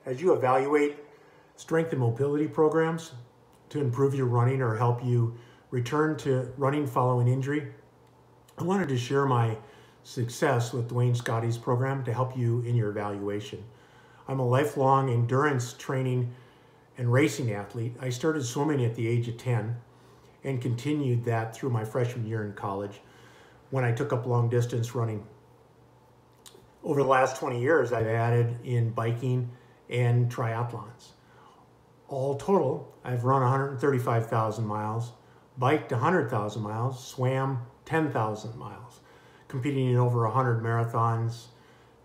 As you evaluate strength and mobility programs to improve your running or help you return to running following injury, I wanted to share my success with Duane Scotti's program to help you in your evaluation. I'm a lifelong endurance training and racing athlete. I started swimming at the age of 10 and continued that through my freshman year in college when I took up long distance running. Over the last 20 years, I've added in biking and triathlons. All total, I've run 135,000 miles, biked 100,000 miles, swam 10,000 miles, competing in over 100 marathons,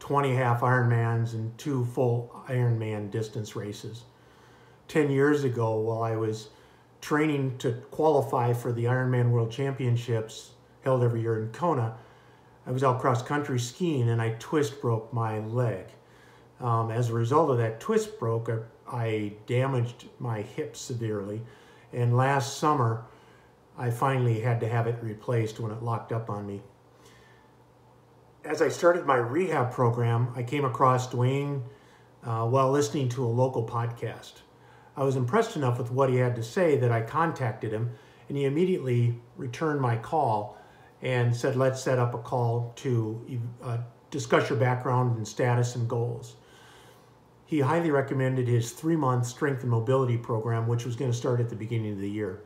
20 half Ironmans, and 2 full Ironman distance races. 10 years ago, while I was training to qualify for the Ironman World Championships held every year in Kona, I was out cross-country skiing and I twist broke my leg. As a result of that twist broke, I damaged my hip severely, and last summer I finally had to have it replaced when it locked up on me. As I started my rehab program, I came across Duane while listening to a local podcast. I was impressed enough with what he had to say that I contacted him, and he immediately returned my call and said, let's set up a call to discuss your background and status and goals. He highly recommended his 3-month strength and mobility program, which was going to start at the beginning of the year.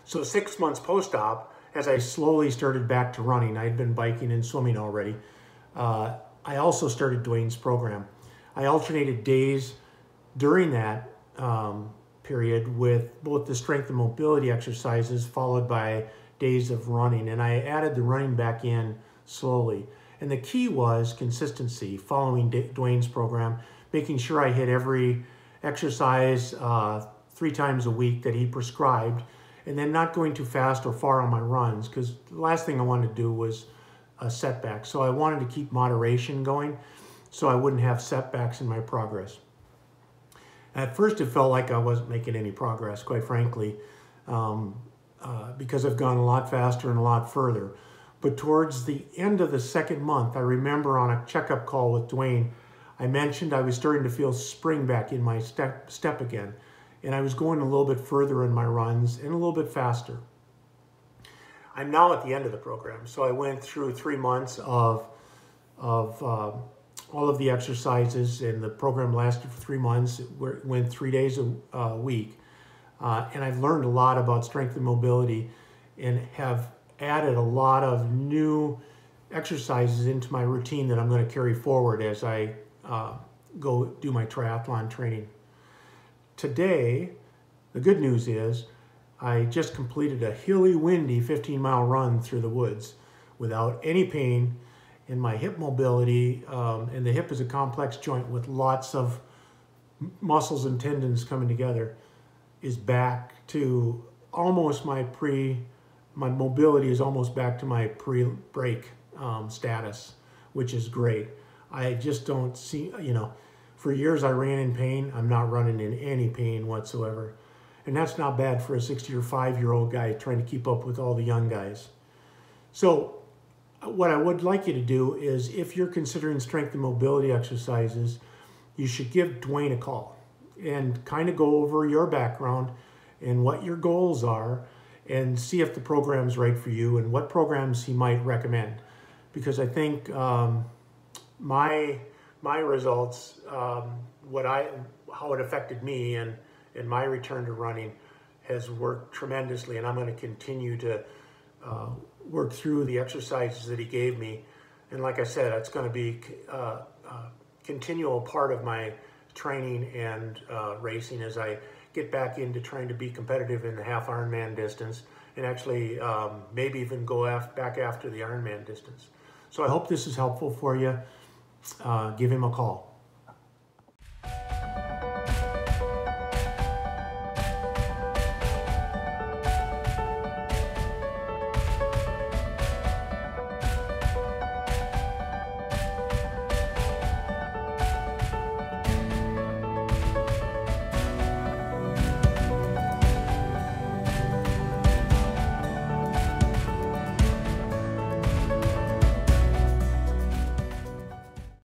So 6 months post-op, as I slowly started back to running, I had been biking and swimming already, I also started Duane's program. I alternated days during that period with both the strength and mobility exercises followed by days of running, and I added the running back in slowly. And the key was consistency, following Duane's program, making sure I hit every exercise 3 times a week that he prescribed, and then not going too fast or far on my runs, because the last thing I wanted to do was a setback. So I wanted to keep moderation going so I wouldn't have setbacks in my progress. At first, it felt like I wasn't making any progress, quite frankly, because I've gone a lot faster and a lot further. But towards the end of the 2nd month, I remember on a checkup call with Duane, I mentioned I was starting to feel spring back in my step again, and I was going a little bit further in my runs and a little bit faster. I'm now at the end of the program, so I went through 3 months of all of the exercises, and the program lasted for 3 months. It went 3 days a week. And I've learned a lot about strength and mobility and have added a lot of new exercises into my routine that I'm going to carry forward as I go do my triathlon training. Today, the good news is I just completed a hilly, windy 15-mile run through the woods without any pain, and my hip mobility, and the hip is a complex joint with lots of muscles and tendons coming together, is back to almost my mobility is almost back to my pre-break status, which is great. I just don't see, for years I ran in pain. I'm not running in any pain whatsoever. And that's not bad for a 60 or 5-year-old guy trying to keep up with all the young guys. So what I would like you to do is, if you're considering strength and mobility exercises, you should give Duane a call and kind of go over your background and what your goals are and see if the program's right for you and what programs he might recommend. Because I think my results, how it affected me and my return to running has worked tremendously, and I'm going to continue to work through the exercises that he gave me. And like I said, it's going to be a continual part of my training and racing as I get back into trying to be competitive in the half Ironman distance, and actually maybe even go back after the Ironman distance. So I hope this is helpful for you. Give him a call.